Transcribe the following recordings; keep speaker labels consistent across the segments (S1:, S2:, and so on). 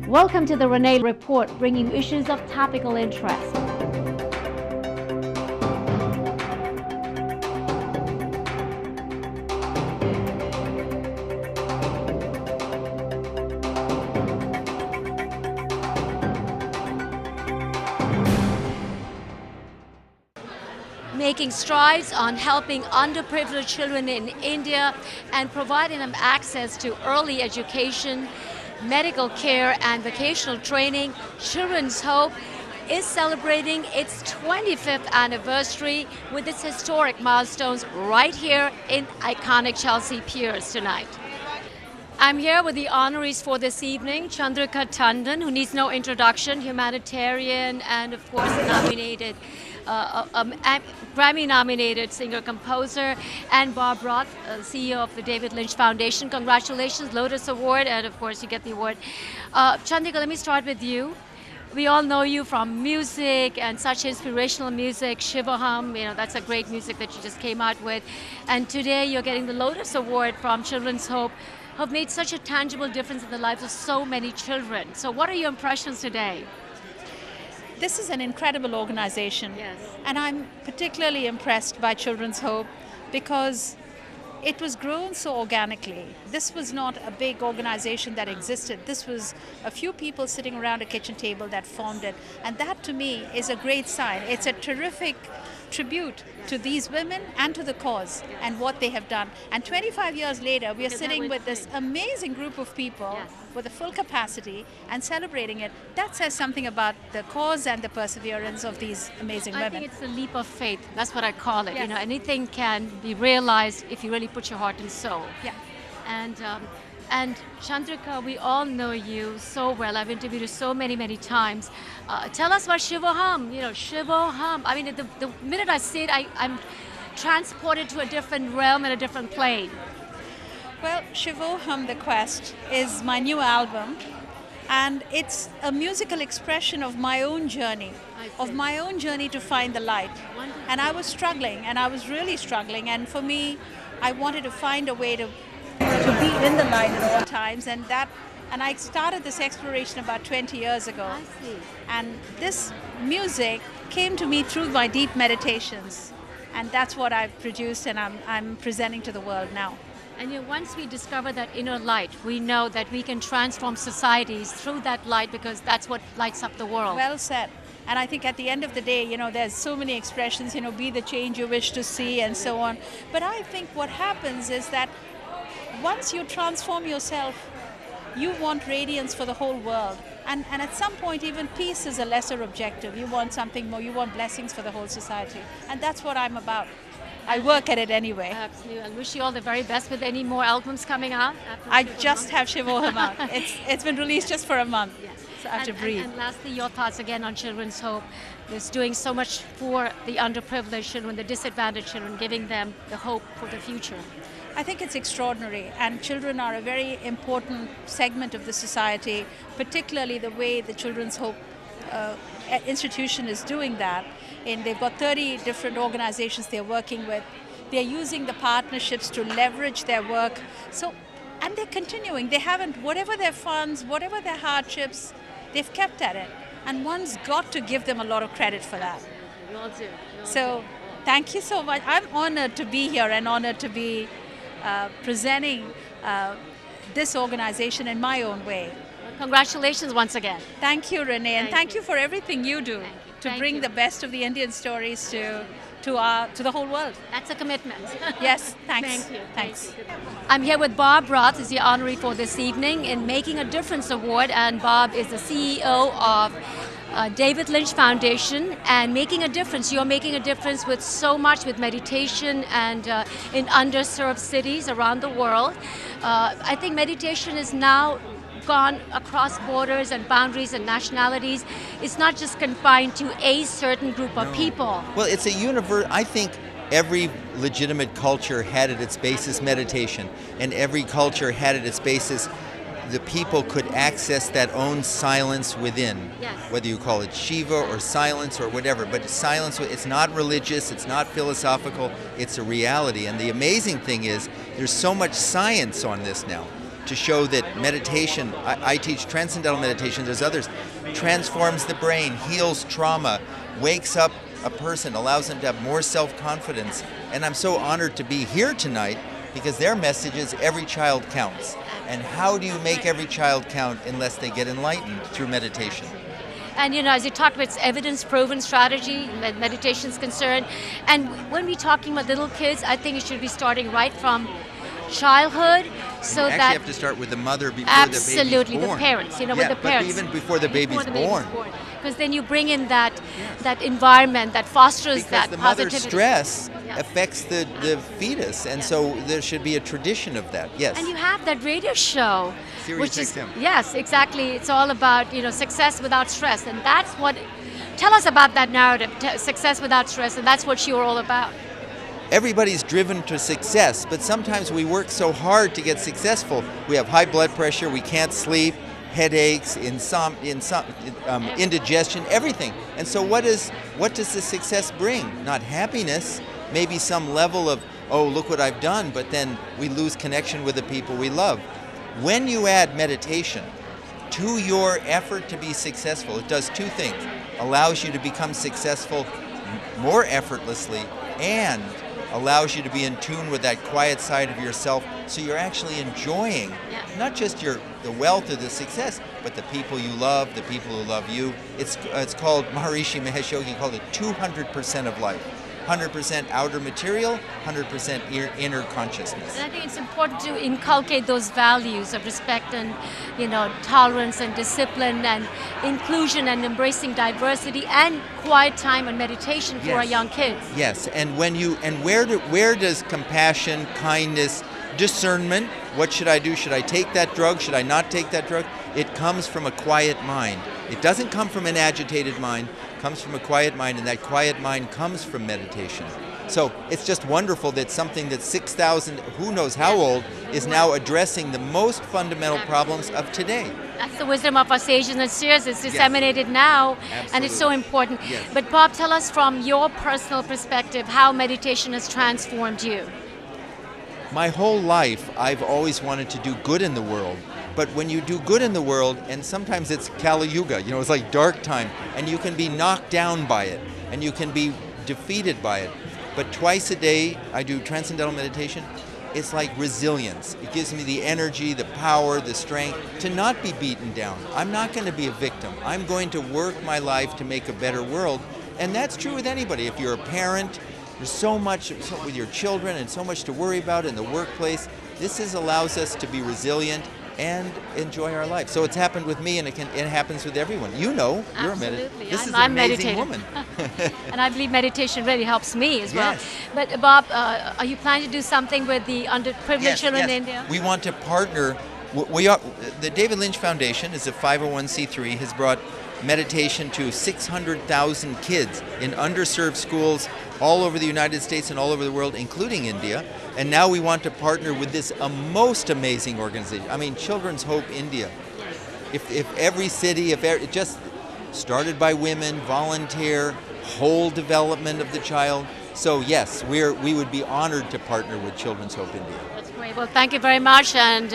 S1: Welcome to the Renee Report, bringing you issues of topical interest. Making strides on helping underprivileged children in India and providing them access to early education, medical care, and vocational training, Children's Hope is celebrating its 25th anniversary with its historic milestones right here in iconic Chelsea Piers tonight. I'm here with the honorees for this evening, Chandrika Tandon, who needs no introduction, humanitarian and of course Grammy-nominated singer-composer, and Bob Roth, CEO of the David Lynch Foundation. Congratulations, Lotus Award, and of course you get the award. Chandrika, let me start with you. We all know you from music and such inspirational music, Shivoham, that's a great music that you just came out with. And today you're getting the Lotus Award from Children's Hope, have made such a tangible difference in the lives of so many children. So what are your impressions today?
S2: This is an incredible organization.
S1: Yes.
S2: And I'm particularly impressed by Children's Hope because it was grown so organically. This was not a big organization that existed. This was a few people sitting around a kitchen table that formed it. And that to me is a great sign. It's a terrific tribute to these women and to the cause and what they have done. And 25 years later, we are sitting with this amazing group of people with a full capacity and celebrating it. That says something about the cause and the perseverance of these amazing women.
S1: I think it's a leap of faith. That's what I call it.
S2: Yes.
S1: Anything can be realized if you really put your heart and soul.
S2: Yeah.
S1: And Chandrika, we all know you so well. I've interviewed you so many times. Tell us about Shivoham. Shivoham. I mean, the minute I see it, I'm transported to a different realm and a different plane.
S2: Well, Shivoham, The Quest, is my new album. And it's a musical expression of my own journey, to find the light.
S1: Wonderful.
S2: And I was struggling, and I was really struggling. And for me, I wanted to find a way to be in the light at all times. And I started this exploration about 20 years ago.
S1: I see.
S2: And this music came to me through my deep meditations. And that's what I've produced and I'm presenting to the world now.
S1: And once we discover that inner light, we know that we can transform societies through that light because that's what lights up the world.
S2: Well said. And I think at the end of the day, there's so many expressions, be the change you wish to see and so on. But I think what happens is that once you transform yourself, you want radiance for the whole world. And at some point, even peace is a lesser objective. You want something more. You want blessings for the whole society. And that's what I'm about. I work at it anyway.
S1: Absolutely. I wish you all the very best with any more albums coming out.
S2: I just have Shivoham out. It's been released just for a month.
S1: Yes.
S2: So I have to breathe.
S1: And lastly, your thoughts again on Children's Hope. It's doing so much for the underprivileged children, the disadvantaged children, giving them the hope for the future.
S2: I think it's extraordinary, and children are a very important segment of the society, particularly the way the Children's Hope institution is doing that. And they've got 30 different organizations they're working with. They're using the partnerships to leverage their work. And they're continuing. They haven't, whatever their funds, whatever their hardships, they've kept at it. And one's got to give them a lot of credit for that.
S1: You all do.
S2: So thank you so much. I'm honored to be here and honored to be presenting this organization in my own way.
S1: Congratulations once again.
S2: Thank you, Renee, and thank you for everything you do to
S1: Thank
S2: bring
S1: you.
S2: the best of the Indian stories to the whole world.
S1: That's a commitment.
S2: Yes, thanks.
S1: Thank you.
S2: Thanks.
S1: I'm here with Bob Roth, is the honoree for this evening in Making a Difference Award, and Bob is the CEO of David Lynch Foundation. And making a difference, you're making a difference with so much with meditation and in underserved cities around the world. I think meditation is now gone across borders and boundaries and nationalities. It's not just confined to a certain group of people.
S3: Well, it's a universe. I think every legitimate culture had at its basis meditation, and every culture had at its basis the people could access that own silence within.
S1: Yes.
S3: Whether you call it Shiva or silence or whatever, but silence, it's not religious, it's not philosophical, it's a reality. And the amazing thing is there's so much science on this now. to show that meditation, I teach transcendental meditation, there's others, transforms the brain, heals trauma, wakes up a person, allows them to have more self-confidence. And I'm so honored to be here tonight because their message is every child counts. And how do you make every child count unless they get enlightened through meditation?
S1: And as you talked about, it's evidence-proven strategy, meditation is concerned. And when we're talking about little kids, I think it should be starting right from childhood, so
S3: you actually
S1: that
S3: have to start with the mother before
S1: absolutely
S3: the baby's born.
S1: The parents, with the
S3: but
S1: parents,
S3: even before the baby's born.
S1: Because then you bring in that environment that fosters
S3: Because
S1: that
S3: the mother's
S1: positivity.
S3: stress affects the fetus, and so there should be a tradition of that. Yes.
S1: And you have that radio show,
S3: Sirius
S1: which is
S3: XM.
S1: yes, exactly. It's all about success without stress, and that's what. Tell us about that narrative, success without stress, and that's what you're all about.
S3: Everybody's driven to success, but sometimes we work so hard to get successful. We have high blood pressure, we can't sleep, headaches, indigestion, everything. And so what does the success bring? Not happiness, maybe some level of, oh, look what I've done, but then we lose connection with the people we love. When you add meditation to your effort to be successful, it does two things. Allows you to become successful more effortlessly and allows you to be in tune with that quiet side of yourself, so you're actually enjoying not just the wealth or the success, but the people you love, the people who love you. It's called, Maharishi Mahesh Yogi called it 200% of life. 100% outer material, 100% inner consciousness.
S1: And I think it's important to inculcate those values of respect and, tolerance and discipline and inclusion and embracing diversity and quiet time and meditation for our young kids.
S3: Yes, and where does compassion, kindness, discernment, what should I do? Should I take that drug? Should I not take that drug? It comes from a quiet mind. It doesn't come from an agitated mind. It comes from a quiet mind, and that quiet mind comes from meditation. So it's just wonderful that something that's 6,000, who knows how old, is now addressing the most fundamental problems of today.
S1: That's the wisdom of our sages and seers. It's disseminated now, and it's so important.
S3: Yes.
S1: But Bob, tell us from your personal perspective how meditation has transformed you.
S3: My whole life, I've always wanted to do good in the world. But when you do good in the world, and sometimes it's Kali Yuga, it's like dark time, and you can be knocked down by it, and you can be defeated by it. But twice a day, I do transcendental meditation. It's like resilience. It gives me the energy, the power, the strength to not be beaten down. I'm not going to be a victim. I'm going to work my life to make a better world. And that's true with anybody. If you're a parent, there's so much with your children and so much to worry about in the workplace. This allows us to be resilient and enjoy our life. So it's happened with me, and it happens with everyone. You're a meditator. This is an amazing woman.
S1: And I believe meditation really helps me as well.
S3: Yes.
S1: But Bob, are you planning to do something with the underprivileged children in India?
S3: We want to partner. The David Lynch Foundation is a 501c3, has brought meditation to 600,000 kids in underserved schools all over the United States and all over the world, including India. And now we want to partner with this most amazing organization. I mean, Children's Hope India. If every city, it just started by women, volunteer, whole development of the child. So yes, we would be honored to partner with Children's Hope India.
S1: That's great. Well, thank you very much, and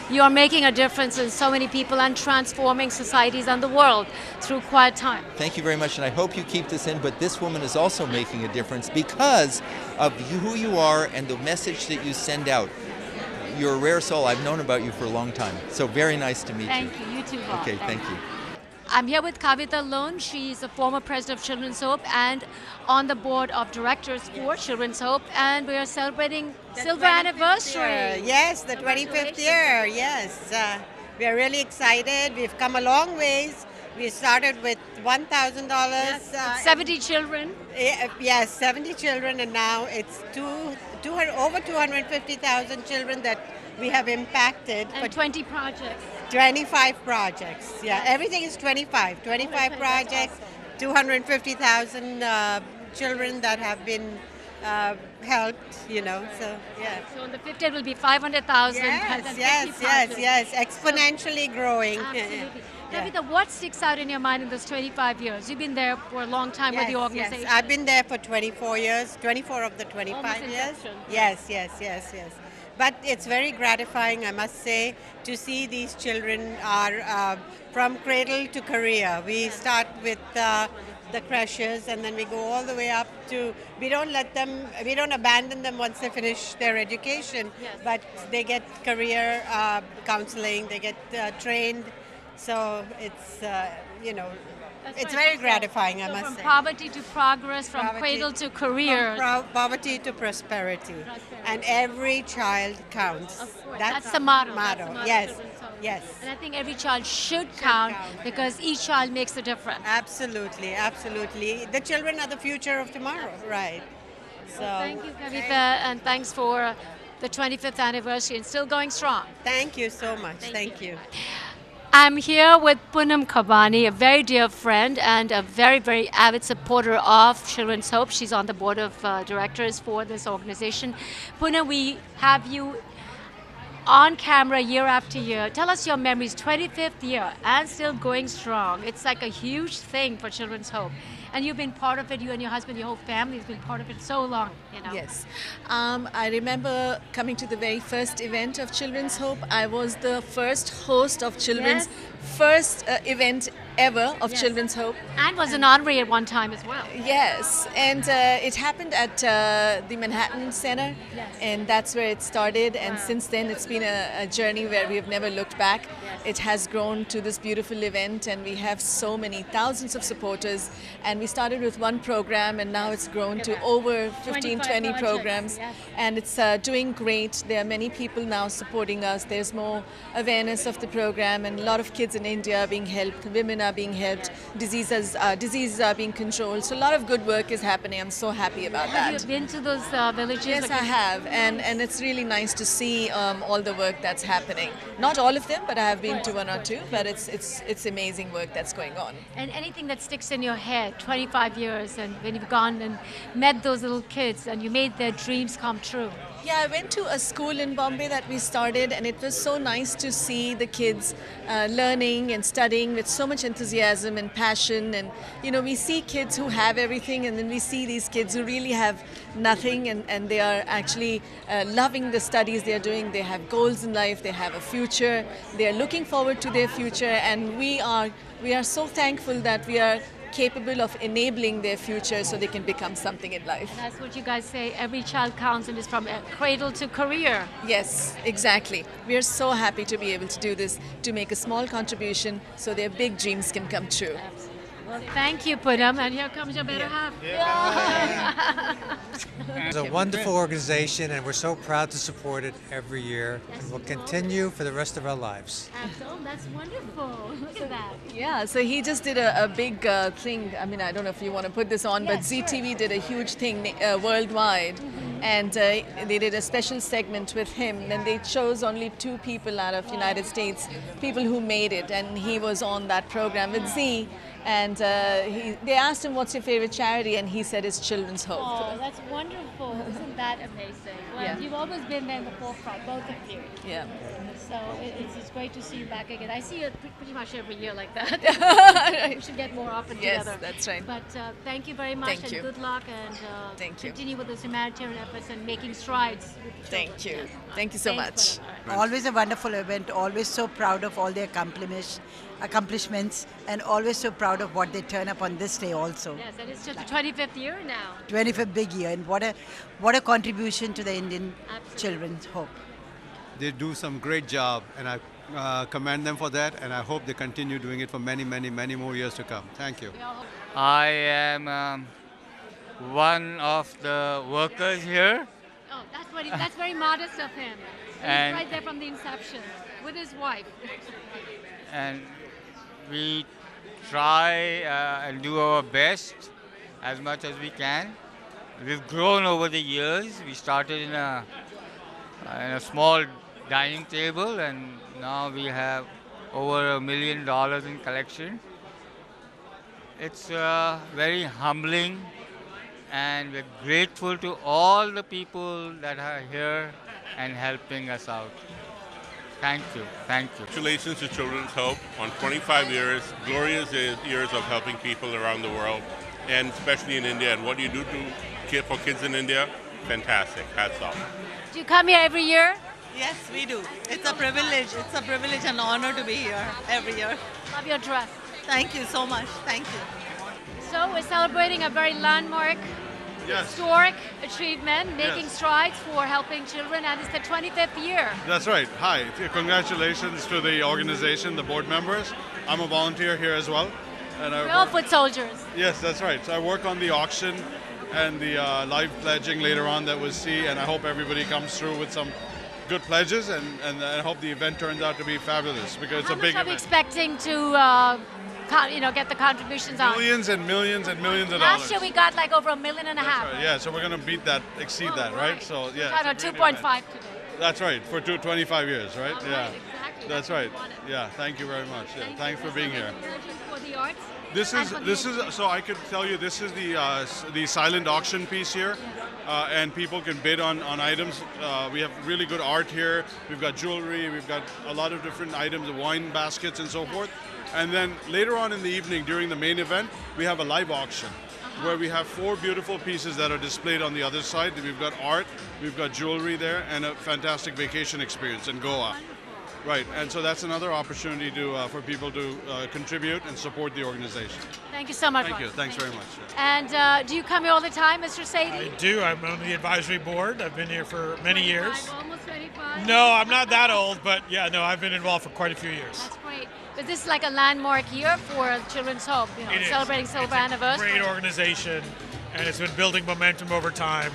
S1: you are making a difference in so many people and transforming societies and the world through quiet time.
S3: Thank you very much, and I hope you keep this in, but this woman is also making a difference because of who you are and the message that you send out. You're a rare soul. I've known about you for a long time. So very nice to meet you.
S1: Thank you. You too, Bob.
S3: Okay, thank you.
S1: I'm here with Kavita Lone. She's a former president of Children's Hope and on the board of directors for Children's Hope, and we are celebrating silver anniversary.
S4: Yes, the 25th year. Yes, we are really excited. We've come a long ways. We started with $1,000.
S1: Yes, 70 children.
S4: Yes, 70 children, and now it's over 250,000 children that we have impacted.
S1: And 20 projects.
S4: 25 projects. Yeah, everything is 25. 25 projects, 250,000 children that have been helped, so yeah.
S1: So on the 15th will be 500,000.
S4: Yes, exponentially growing.
S1: Absolutely.
S4: Yeah.
S1: Kavita, what sticks out in your mind in those 25 years? You've been there for a long time with the organization.
S4: Yes, I've been there for 24 years, 24 of the 25
S1: Almost
S4: years.
S1: inception.
S4: Yes. But it's very gratifying, I must say, to see these children are from cradle to career. We start with the creches, and then we go all the way up to, we don't abandon them once they finish their education, but they get career counseling, they get trained. So it's, it's very gratifying, I must
S1: From
S4: say.
S1: poverty to progress, from cradle to career.
S4: From poverty to prosperity. And every child counts.
S1: That's the motto. That's the
S4: Motto.
S1: motto of
S4: Yes.
S1: Children's Hope.
S4: Yes.
S1: And I think every child should count because each child makes a difference.
S4: Absolutely, absolutely. The children are the future of tomorrow, right? So
S1: Thank you, Kavita, and thanks for the 25th anniversary and still going strong.
S4: thank you so much. Thank you.
S1: I'm here with Poonam Kabani, a very dear friend and a very, very avid supporter of Children's Hope. She's on the board of directors for this organization. Poonam, we have you on camera year after year. Tell us your memories, 25th year and still going strong. It's like a huge thing for Children's Hope. And you've been part of it, you and your husband, your whole family has been part of it so long, you know.
S5: Yes. I remember coming to the very first event of Children's Hope. I was the first host of Children's first event ever of Children's Hope.
S1: And was an honorary at one time as well.
S5: Yes, and it happened at the Manhattan Center, and that's where it started. And since then, it's been a journey where we have never looked back. It has grown to this beautiful event, and we have so many thousands of supporters. And we started with one program, and now it's grown to over 15, 20 programs, and it's doing great. There are many people now supporting us. There's more awareness of the program, and a lot of kids in India are being helped. Women are being helped, diseases are being controlled. So a lot of good work is happening. I'm so happy about
S1: Have
S5: that.
S1: you been to those villages?
S5: Yes, I have, and it's really nice to see all the work that's happening. Not all of them, but I have been to one or two. But it's amazing work that's going on.
S1: And anything that sticks in your head, 25 years, and when you've gone and met those little kids and you made their dreams come true.
S5: Yeah, I went to a school in Bombay that we started, and it was so nice to see the kids learning and studying with so much enthusiasm and passion. And we see kids who have everything, and then we see these kids who really have nothing, and they are actually loving the studies they are doing. They have goals in life, they have a future, they are looking forward to their future, and we are so thankful that we are capable of enabling their future so they can become something in life.
S1: And that's what you guys say, every child counts and is from cradle to career.
S5: Yes, exactly. We are so happy to be able to do this, to make a small contribution so their big dreams can come true.
S1: Well, thank you, Poonam, and here comes your better half.
S6: It's a wonderful organization, and we're so proud to support it every year, and we'll continue for the rest of our lives.
S1: Absolutely, that's wonderful. Look at that.
S5: Yeah, so he just did a big thing. I mean, I don't know if you want to put this on, but ZTV did a huge thing worldwide. And they did a special segment with him. And they chose only 2 people out of United States, people who made it. And he was on that program with Z. And they asked him, what's your favorite charity? And he said it's Children's Hope.
S1: Oh, that's wonderful. Isn't that amazing? Well, you've always been there in the forefront, both of you.
S5: Yeah.
S1: So it's great to see you back again. I see you pretty much every year like that. We should get more often
S5: Yes,
S1: together.
S5: that's right.
S1: But thank you very much,
S5: Thank
S1: and
S5: you.
S1: good luck, and
S5: Thank you.
S1: continue with those humanitarian efforts and making strides. With the
S5: Thank
S1: children.
S5: you. Thank you so
S1: Thanks,
S5: much.
S1: Poonam. All right.
S7: Always a wonderful event, always so proud of all their accomplishments, and always so proud of what they turn up on this day also.
S1: Yes, and it's just the 25th year now.
S7: 25th big year, and what a contribution to the Indian
S1: Absolutely.
S7: children's hope.
S8: They do some great job, and I commend them for that, and I hope they continue doing it for many, many, many more years to come. Thank you.
S9: I am one of the workers here,
S1: Oh, that's very modest of him. He's
S9: And-
S1: right there from the inception with his wife.
S9: and we try and do our best as much as we can. We've grown over the years. We started in a small dining table, and now we have over $1 million in collection. It's very humbling, and we're grateful to all the people that are here and helping us out. Thank you. Thank you.
S10: Congratulations to Children's Hope on 25 years, glorious years of helping people around the world, and especially in India. And what you do for kids in India, fantastic. Hats off.
S1: Do you come here every year?
S11: Yes, we do. It's a privilege. It's a privilege and honor to be here every year.
S1: Love your dress.
S11: Thank you so much. Thank you.
S1: So we're celebrating a very landmark, historic achievement, making strides for helping children, and it's the 25th year.
S12: That's right. Hi. Congratulations to the organization, the board members. I'm a volunteer here as well. And
S1: We're all foot soldiers.
S12: Yes, that's right. So I work on the auction and the live pledging later on that we'll see, and I hope everybody comes through with some good pledges, and I hope the event turns out to be fabulous because it's a big
S1: How much are we
S12: event.
S1: expecting to get the contributions on?
S12: Millions and millions and millions of
S1: Last
S12: dollars.
S1: year we got like over $1.5 million.
S12: Right, yeah, so we're going to beat that, exceed that, right? So yeah.
S1: We're
S12: it's a
S1: at
S12: great
S1: 2.5
S12: event.
S1: today.
S12: That's right, for 25 years, right? Yeah.
S1: Exactly.
S12: That's right. Yeah, thank you very much. Yeah, thanks for being here.
S1: For the arts.
S12: This is so I could tell you this is the silent auction piece here, and people can bid on items. We have really good art here. We've got jewelry. We've got a lot of different items, wine baskets and so forth. And then later on in the evening, during the main event, we have a live auction where we have 4 beautiful pieces that are displayed on the other side. We've got art, we've got jewelry there, and a fantastic vacation experience in Goa. Right, and so that's another opportunity for people to contribute and support the organization.
S1: Thank you so much.
S12: Thank you. Thanks very much.
S1: And do you come here all the time, Mr. Sadie?
S13: I do. I'm on the advisory board. I've been here for many years.
S1: Almost 25?
S13: No, I'm not that old, but yeah, no, I've been involved for quite a few years.
S1: That's great. But this is like a landmark year for Children's Hope,
S13: It is.
S1: celebrating silver anniversary.
S13: Great organization, and it's been building momentum over time.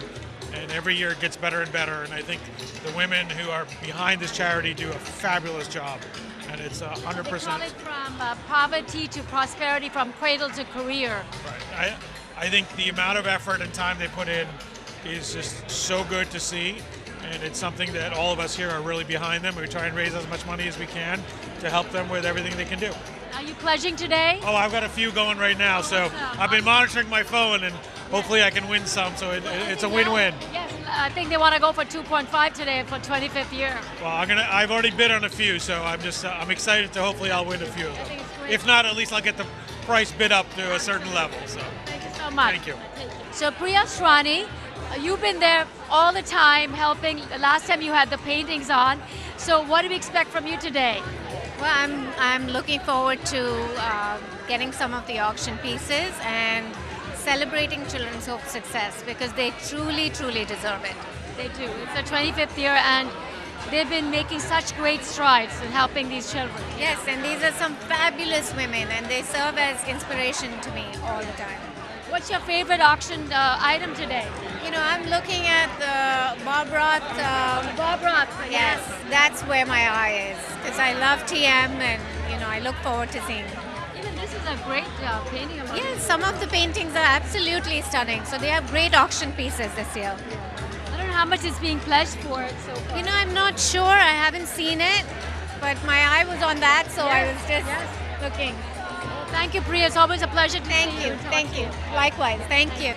S13: And every year it gets better and better. And I think the women who are behind this charity do a fabulous job. And it's 100%.
S1: They call it from poverty to prosperity, from cradle to career.
S13: Right. I think the amount of effort and time they put in is just so good to see. And it's something that all of us here are really behind them. We try and raise as much money as we can to help them with everything they can do.
S1: Are you pledging today?
S13: Oh, I've got a few going right now. So I've been monitoring my phone, and hopefully I can win some. So it's a win-win.
S1: Yes, I think they want to go for 2.5 today for 25th year.
S13: Well, I've already bid on a few, so I'm excited to hopefully I'll win a few of them. If not, at least I'll get the price bid up to a certain level. So
S1: thank you so much.
S13: Thank you.
S1: So Priya Srani, you've been there all the time helping. Last time you had the paintings on. So what do we expect from you today?
S14: Well, I'm looking forward to getting some of the auction pieces and celebrating Children's Hope success because they truly, truly deserve it.
S1: They do. It's their 25th year and they've been making such great strides in helping these children.
S14: Yes, and these are some fabulous women and they serve as inspiration to me all the time.
S1: What's your favorite auction item today?
S14: You know, I'm looking at the Bob Roth.
S1: Bob Roth,
S14: yes, that's where my eye is because I love TM and, I look forward to seeing them.
S1: Even this is a great painting.
S14: Yes, some of the paintings are absolutely stunning. So they have great auction pieces this year.
S1: I don't know how much is being pledged for it so far.
S14: I'm not sure. I haven't seen it, but my eye was on that, so I was just looking.
S1: Thank you, Priya. It's always a pleasure to
S14: Thank
S1: see you.
S14: Thank you. Likewise. Thank you.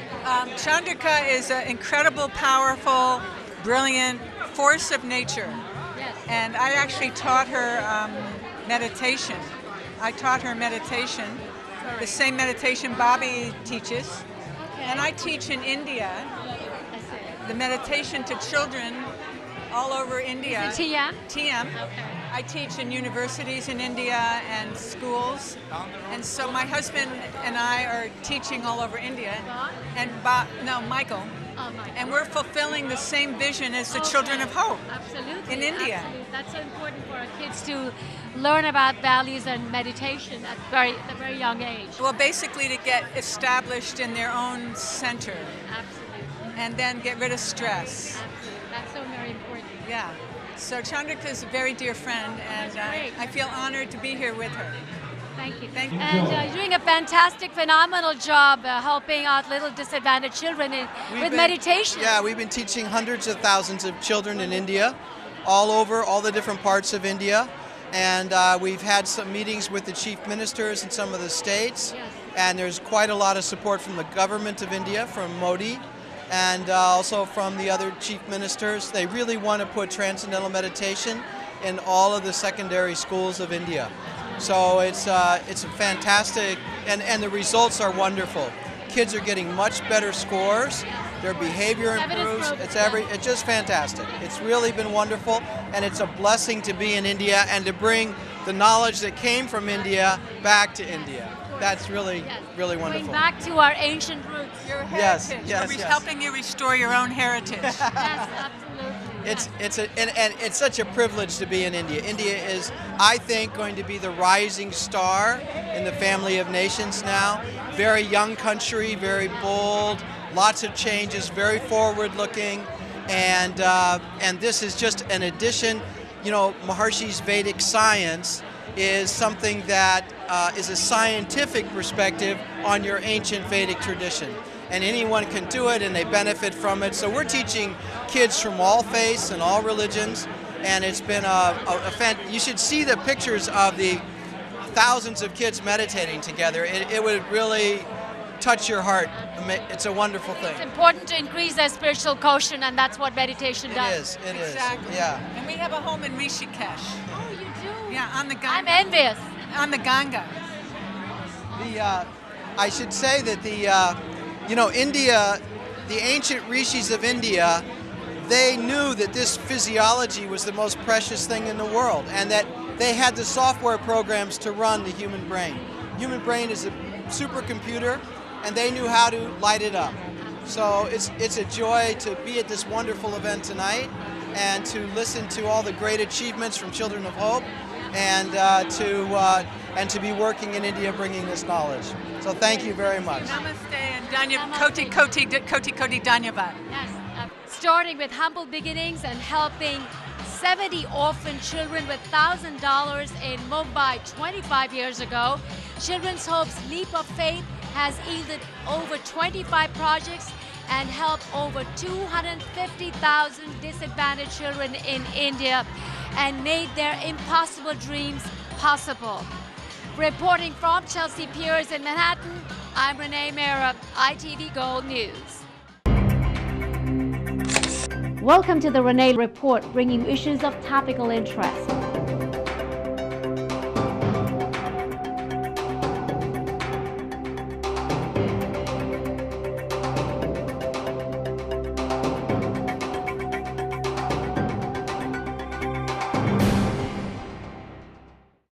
S15: Chandrika is an incredible, powerful, brilliant force of nature.
S1: Yes.
S15: And I actually taught her meditation. I taught her meditation, the same meditation Bobby teaches. And I teach in India the meditation to children all over India.
S1: Is it TM?
S15: TM.
S1: Okay.
S15: I teach in universities in India and schools. And so my husband and I are teaching all over India. And Michael.
S1: Oh, Michael.
S15: And we're fulfilling the same vision as the Children of Hope.
S1: Absolutely.
S15: In India.
S1: Absolutely. That's so important for our kids to learn about values and meditation at a very young age.
S15: Well, basically to get established in their own center.
S1: Absolutely.
S15: And then get rid of stress.
S1: Absolutely. That's so very important.
S15: Yeah. So Chandrika is a very dear friend, and I feel honored to be here with her.
S1: Thank you.
S15: Thank you.
S1: And you're doing a fantastic, phenomenal job helping out little disadvantaged children with meditation.
S16: Yeah, we've been teaching hundreds of thousands of children in India, all over, all the different parts of India. And we've had some meetings with the chief ministers in some of the states.
S1: Yes.
S16: And there's quite a lot of support from the government of India, from Modi, and also from the other chief ministers. They really want to put transcendental meditation in all of the secondary schools of India. So it's a fantastic, and the results are wonderful. Kids are getting much better scores, their behavior improves. It's just fantastic. It's really been wonderful, and it's a blessing to be in India and to bring the knowledge that came from India back to India. That's really, really wonderful.
S1: Going back to our ancient roots.
S15: Your
S16: Yes,
S15: heritage.
S16: yes,
S15: We're
S16: yes.
S15: helping you restore your own heritage.
S1: Yes, absolutely.
S16: And it's such a privilege to be in India. India is, I think, going to be the rising star in the family of nations now. Very young country, very bold, lots of changes, very forward-looking, and this is just an addition. You know, Maharshi's Vedic science is something that is a scientific perspective on your ancient Vedic tradition. And anyone can do it, and they benefit from it. So we're teaching kids from all faiths and all religions, and it's been you should see the pictures of the thousands of kids meditating together. It would really touch your heart. It's a wonderful thing.
S1: It's important to increase their spiritual quotient, and that's what meditation does.
S16: It is.
S15: Exactly.
S16: Yeah.
S15: And we have a home in Rishikesh.
S1: Oh, you do?
S15: Yeah, on the Ganga.
S1: I'm envious.
S15: On the Ganga.
S16: I should say that India, the ancient rishis of India, they knew that this physiology was the most precious thing in the world, and that they had the software programs to run the human brain. Human brain is a supercomputer, and they knew how to light it up. So it's a joy to be at this wonderful event tonight and to listen to all the great achievements from Children of Hope, and to be working in India bringing this knowledge. So thank you very much.
S15: Namaste and koti koti dhanyavad.
S1: Yes. Starting with humble beginnings and helping 70 orphan children with $1,000 in Mumbai 25 years ago, Children's Hope's Leap of Faith has yielded over 25 projects and helped over 250,000 disadvantaged children in India and made their impossible dreams possible. Reporting from Chelsea Piers in Manhattan, I'm Renee Mera, ITV Gold News. Welcome to the Renee Report, bringing issues of topical interest.